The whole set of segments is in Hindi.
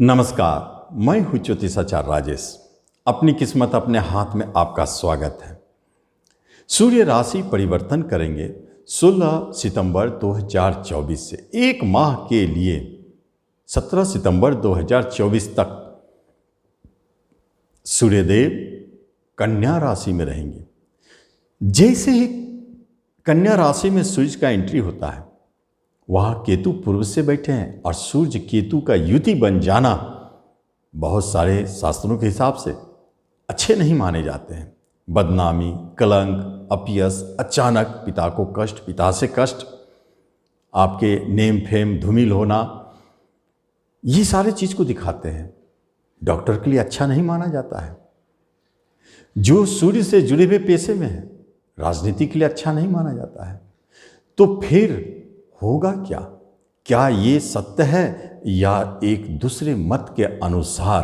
नमस्कार, मैं हूं ज्योतिषाचार्य राजेश। अपनी किस्मत अपने हाथ में आपका स्वागत है। सूर्य राशि परिवर्तन करेंगे 16 सितंबर 2024 से एक माह के लिए 17 सितंबर 2024 तक सूर्यदेव कन्या राशि में रहेंगे। जैसे ही कन्या राशि में सूर्य का एंट्री होता है, वहाँ केतु पूर्व से बैठे हैं और सूर्य केतु का युति बन जाना बहुत सारे शास्त्रों के हिसाब से अच्छे नहीं माने जाते हैं। बदनामी, कलंक, अपयश, अचानक पिता को कष्ट, पिता से कष्ट, आपके नेम फेम धूमिल होना, ये सारे चीज़ को दिखाते हैं। डॉक्टर के लिए अच्छा नहीं माना जाता है। जो सूर्य से जुड़े हुए पेशे में है, राजनीति के लिए अच्छा नहीं माना जाता है। तो फिर होगा क्या? क्या ये सत्य है या एक दूसरे मत के अनुसार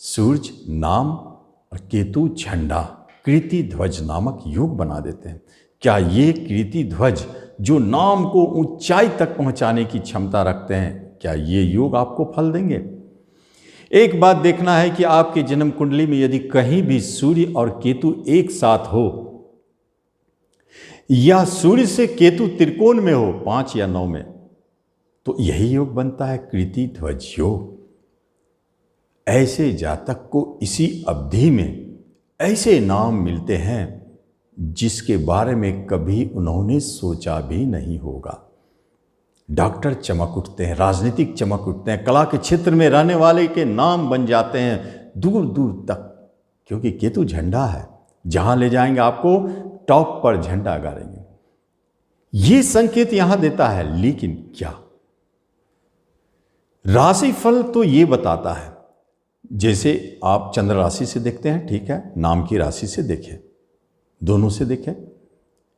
सूर्य नाम और केतु झंडा कीर्ति ध्वज नामक योग बना देते हैं? क्या ये कीर्ति ध्वज जो नाम को ऊंचाई तक पहुंचाने की क्षमता रखते हैं, क्या ये योग आपको फल देंगे? एक बात देखना है कि आपके जन्म कुंडली में यदि कहीं भी सूर्य और केतु एक साथ हो या सूर्य से केतु त्रिकोण में हो 5 या 9 में, तो यही योग बनता है कीर्ति ध्वज योग। ऐसे जातक को इसी अवधि में ऐसे नाम मिलते हैं जिसके बारे में कभी उन्होंने सोचा भी नहीं होगा। डॉक्टर चमक उठते हैं, राजनीतिक चमक उठते हैं, कला के क्षेत्र में रहने वाले के नाम बन जाते हैं दूर दूर तक, क्योंकि केतु झंडा है। जहां ले जाएंगे आपको टॉप पर झंडा गाड़ेंगे। ये संकेत यहां देता है। लेकिन क्या राशिफल तो ये बताता है, जैसे आप चंद्र राशि से देखते हैं, ठीक है, नाम की राशि से देखें, दोनों से देखें।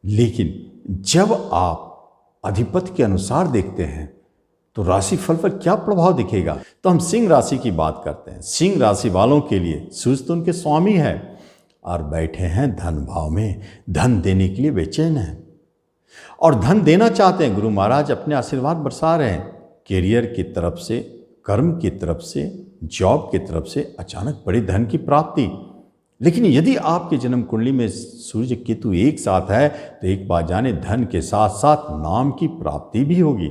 लेकिन जब आप अधिपति के अनुसार देखते हैं तो राशिफल पर क्या प्रभाव दिखेगा? तो हम सिंह राशि की बात करते हैं। सिंह राशि वालों के लिए सूर्य तो उनके स्वामी है और बैठे हैं धन भाव में, धन देने के लिए बेचैन हैं और धन देना चाहते हैं। गुरु महाराज अपने आशीर्वाद बरसा रहे हैं। कैरियर की तरफ से, कर्म की तरफ से, जॉब की तरफ से अचानक बड़े धन की प्राप्ति। लेकिन यदि आपके जन्म कुंडली में सूर्य केतु एक साथ है तो एक बात जाने, धन के साथ साथ नाम की प्राप्ति भी होगी।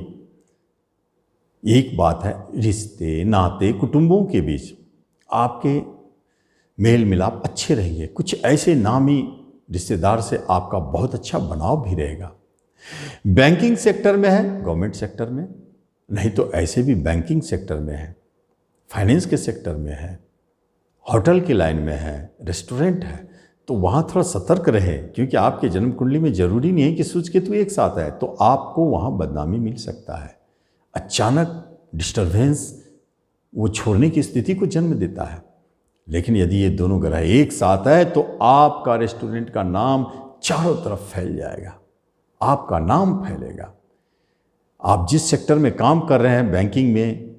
एक बात है, रिश्ते नाते कुटुंबों के बीच आपके मेल मिलाप अच्छे रहेंगे। कुछ ऐसे नामी रिश्तेदार से आपका बहुत अच्छा बनाव भी रहेगा। बैंकिंग सेक्टर में है, गवर्नमेंट सेक्टर में नहीं तो ऐसे भी बैंकिंग सेक्टर में है, फाइनेंस के सेक्टर में है, होटल की लाइन में है, रेस्टोरेंट है, तो वहाँ थोड़ा सतर्क रहे, क्योंकि आपके जन्म कुंडली में जरूरी नहीं है कि सूर्य केतु एक साथ है, तो आपको वहाँ बदनामी मिल सकता है। अचानक डिस्टर्बेंस वो छोड़ने की स्थिति को जन्म देता है। लेकिन यदि ये दोनों ग्रह एक साथ है तो आपका रेस्टोरेंट का नाम चारों तरफ फैल जाएगा, आपका नाम फैलेगा। आप जिस सेक्टर में काम कर रहे हैं, बैंकिंग में,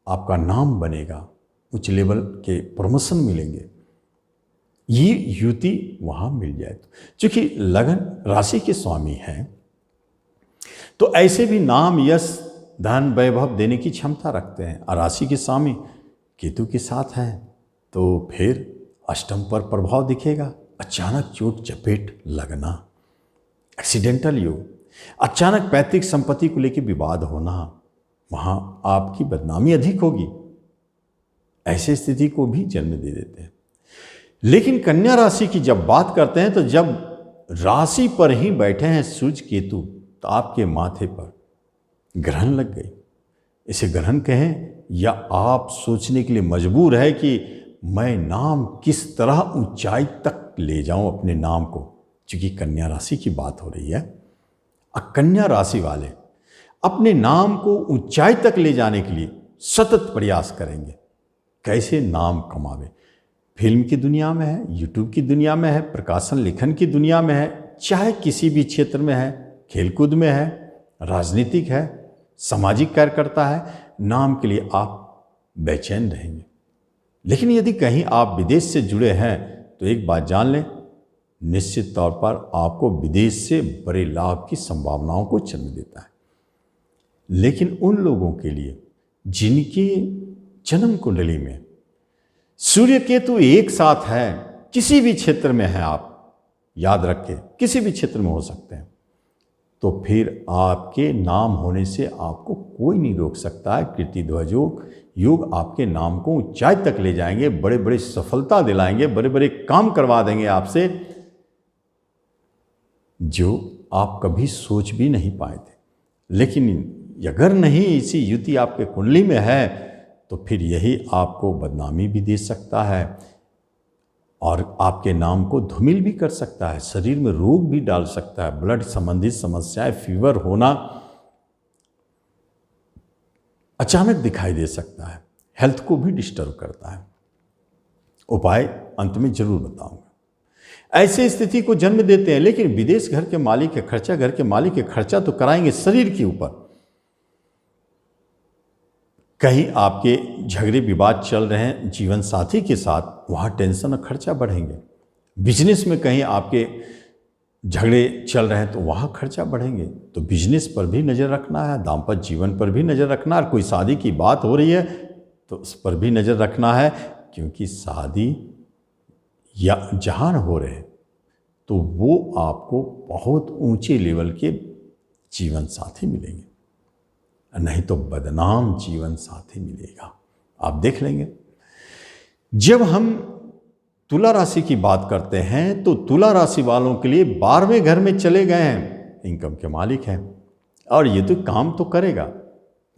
आपका नाम बनेगा, उच्च लेवल के प्रमोशन मिलेंगे। ये युति वहाँ मिल जाए तो, चूँकि लगन राशि के स्वामी हैं तो ऐसे भी नाम, यश, धन, वैभव देने की क्षमता रखते हैं। और राशि के स्वामी केतु के साथ हैं तो फिर अष्टम पर प्रभाव दिखेगा। अचानक चोट चपेट लगना, एक्सीडेंटल योग, अचानक पैतृक संपत्ति को लेकर विवाद होना, वहाँ आपकी बदनामी अधिक होगी। ऐसे स्थिति को भी जन्म दे देते हैं। लेकिन कन्या राशि की जब बात करते हैं तो जब राशि पर ही बैठे हैं सूर्य केतु, तो आपके माथे पर ग्रहण लग गई। इसे ग्रहण कहें या आप सोचने के लिए मजबूर है कि मैं नाम किस तरह ऊंचाई तक ले जाऊं अपने नाम को, क्योंकि कन्या राशि की बात हो रही है। कन्या राशि वाले अपने नाम को ऊंचाई तक ले जाने के लिए सतत प्रयास करेंगे। कैसे नाम कमावे? फिल्म की दुनिया में है, यूट्यूब की दुनिया में है, प्रकाशन लेखन की दुनिया में है, चाहे किसी भी क्षेत्र में है, खेलकूद में है, राजनीतिक है, सामाजिक कार्यकर्ता है, नाम के लिए आप बेचैन रहेंगे। लेकिन यदि कहीं आप विदेश से जुड़े हैं तो एक बात जान लें, निश्चित तौर पर आपको विदेश से बड़े लाभ की संभावनाओं को जन्म देता है। लेकिन उन लोगों के लिए जिनकी जन्म कुंडली में सूर्य केतु एक साथ है, किसी भी क्षेत्र में है, आप याद रखें किसी भी क्षेत्र में हो सकते हैं, तो फिर आपके नाम होने से आपको कोई नहीं रोक सकता है। कीर्तिध्वज योग आपके नाम को ऊंचाई तक ले जाएंगे, बड़े बड़े सफलता दिलाएंगे, बड़े बड़े काम करवा देंगे आपसे जो आप कभी सोच भी नहीं पाए थे। लेकिन अगर नहीं इसी युति आपके कुंडली में है तो फिर यही आपको बदनामी भी दे सकता है और आपके नाम को धूमिल भी कर सकता है, शरीर में रोग भी डाल सकता है, ब्लड संबंधित समस्याएं, फीवर होना अचानक दिखाई दे सकता है, हेल्थ को भी डिस्टर्ब करता है। उपाय अंत में जरूर बताऊंगा। ऐसे स्थिति को जन्म देते हैं, लेकिन विदेश घर के मालिक के खर्चा, घर के मालिक के खर्चा तो कराएंगे शरीर के ऊपर। कहीं आपके झगड़े विवाद चल रहे हैं जीवन साथी के साथ, वहाँ टेंशन और खर्चा बढ़ेंगे। बिजनेस में कहीं आपके झगड़े चल रहे हैं तो वहाँ खर्चा बढ़ेंगे। तो बिजनेस पर भी नज़र रखना है, दाम्पत्य जीवन पर भी नज़र रखना है, कोई शादी की बात हो रही है तो उस पर भी नज़र रखना है, क्योंकि शादी या जहाँ हो रहे तो वो आपको बहुत ऊंचे लेवल के जीवन साथी मिलेंगे, नहीं तो बदनाम जीवन साथी मिलेगा। आप देख लेंगे। जब हम तुला राशि की बात करते हैं तो तुला राशि वालों के लिए 12वें घर में चले गए हैं, इनकम के मालिक हैं और ये तो काम तो करेगा।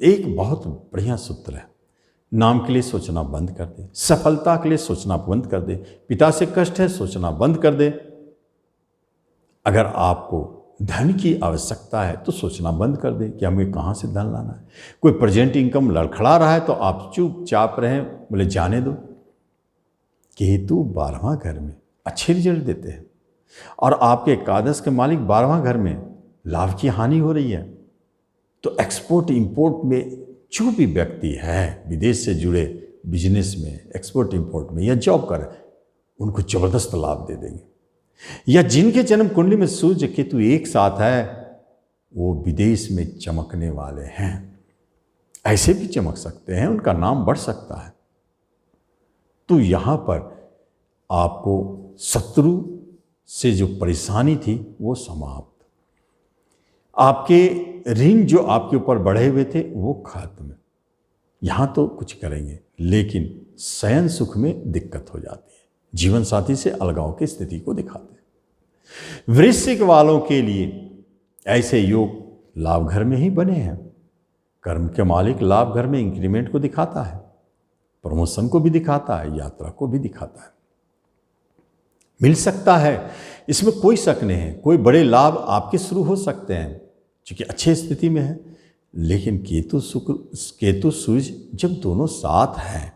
एक बहुत बढ़िया सूत्र है, नाम के लिए सोचना बंद कर दे, सफलता के लिए सोचना बंद कर दे, पिता से कष्ट है सोचना बंद कर दे। अगर आपको धन की आवश्यकता है तो सोचना बंद कर दे कि हमें कहाँ से धन लाना है। कोई प्रेजेंट इनकम लड़खड़ा रहा है तो आप चुपचाप रहें, बोले जाने दो। केतु 12वां घर में अच्छे रिजल्ट देते हैं और आपके एकादश के मालिक 12वां घर में लाभ की हानि हो रही है। तो एक्सपोर्ट इंपोर्ट में जो भी व्यक्ति है विदेश से जुड़े, बिजनेस में, एक्सपोर्ट इंपोर्ट में या जॉब कर, उनको जबरदस्त लाभ दे देंगे। या जिनके जन्म कुंडली में सूर्य केतु एक साथ है वो विदेश में चमकने वाले हैं, ऐसे भी चमक सकते हैं, उनका नाम बढ़ सकता है। तो यहाँ पर आपको शत्रु से जो परेशानी थी वो समाप्त, आपके ऋण जो आपके ऊपर बढ़े हुए थे वो खत्म। यहाँ तो कुछ करेंगे लेकिन शयन सुख में दिक्कत हो जाती है, जीवन साथी से अलगाव की स्थिति को दिखाते हैं। वृश्चिक वालों के लिए ऐसे योग लाभ घर में ही बने हैं। कर्म के मालिक लाभ घर में इंक्रीमेंट को दिखाता है, प्रमोशन को भी दिखाता है, यात्रा को भी दिखाता है, मिल सकता है, इसमें कोई शक नहीं है। कोई बड़े लाभ आपके शुरू हो सकते हैं क्योंकि अच्छी स्थिति में है। लेकिन केतु सूर्य जब दोनों साथ हैं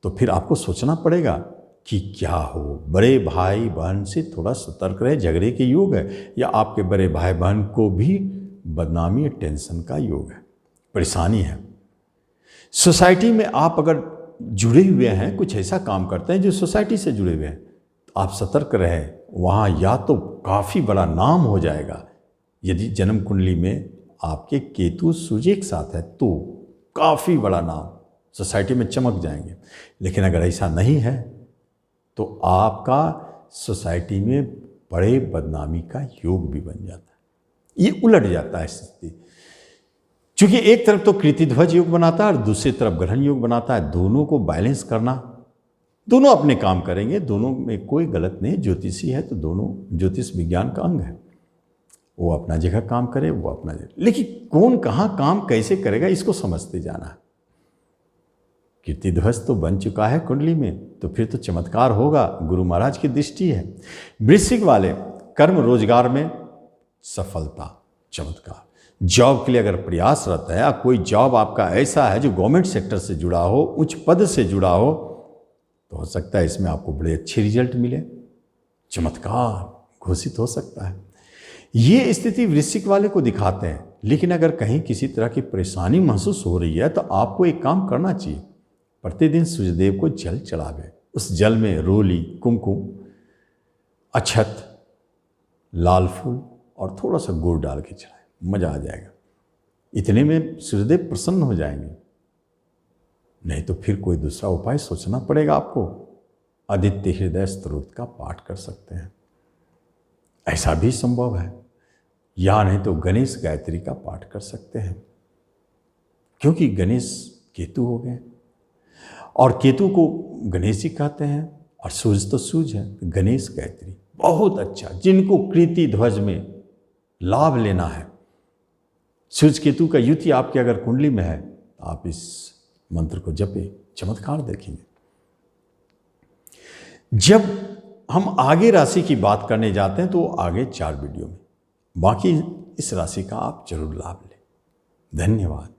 तो फिर आपको सोचना पड़ेगा कि क्या हो। बड़े भाई बहन से थोड़ा सतर्क रहे, झगड़े के योग है, या आपके बड़े भाई बहन को भी बदनामी या टेंशन का योग है, परेशानी है। सोसाइटी में आप अगर जुड़े हुए हैं, कुछ ऐसा काम करते हैं जो सोसाइटी से जुड़े हुए हैं, तो आप सतर्क रहें, वहाँ या तो काफ़ी बड़ा नाम हो जाएगा। यदि जन्म कुंडली में आपके केतु सूर्य एक साथ है तो काफ़ी बड़ा नाम, सोसाइटी में चमक जाएंगे। लेकिन अगर ऐसा नहीं है तो आपका सोसाइटी में बड़े बदनामी का योग भी बन जाता है, ये उलट जाता है स्थिति। क्योंकि एक तरफ तो कीर्तिध्वज योग बनाता है और दूसरी तरफ ग्रहण योग बनाता है। दोनों को बैलेंस करना, दोनों अपने काम करेंगे, दोनों में कोई गलत नहीं। ज्योतिषी है तो दोनों ज्योतिष विज्ञान का अंग है, वो अपना जगह काम करे, वो अपना जगह। लेकिन कौन कहाँ काम कैसे करेगा इसको समझते जाना है। कीर्तिध्वज तो बन चुका है कुंडली में तो फिर तो चमत्कार होगा, गुरु महाराज की दृष्टि है। वृश्चिक वाले कर्म रोजगार में सफलता, चमत्कार। जॉब के लिए अगर प्रयासरत है, या कोई जॉब आपका ऐसा है जो गवर्नमेंट सेक्टर से जुड़ा हो, उच्च पद से जुड़ा हो, तो हो सकता है इसमें आपको बड़े अच्छे रिजल्ट मिले, चमत्कार घोषित हो सकता है। ये स्थिति वृश्चिक वाले को दिखाते हैं। लेकिन अगर कहीं किसी तरह की परेशानी महसूस हो रही है तो आपको एक काम करना चाहिए, प्रतिदिन सूर्यदेव को जल चढ़ावे, उस जल में रोली, कुमकुम, अक्षत, लाल फूल और थोड़ा सा गुड़ डाल के चढ़ाए, मजा आ जाएगा। इतने में सूर्यदेव प्रसन्न हो जाएंगे। नहीं तो फिर कोई दूसरा उपाय सोचना पड़ेगा आपको। आदित्य हृदय स्तोत्र का पाठ कर सकते हैं, ऐसा भी संभव है, या नहीं तो गणेश गायत्री का पाठ कर सकते हैं, क्योंकि गणेश केतु हो गए और केतु को गणेश जी कहते हैं और सूर्य तो सूर्य है। गणेश गायत्री बहुत अच्छा, जिनको कृति ध्वज में लाभ लेना है, सूर्य केतु का युति आपके अगर कुंडली में है, आप इस मंत्र को जपे, चमत्कार देखेंगे। जब हम आगे राशि की बात करने जाते हैं तो आगे 4 वीडियो में, बाकी इस राशि का आप जरूर लाभ लें। धन्यवाद।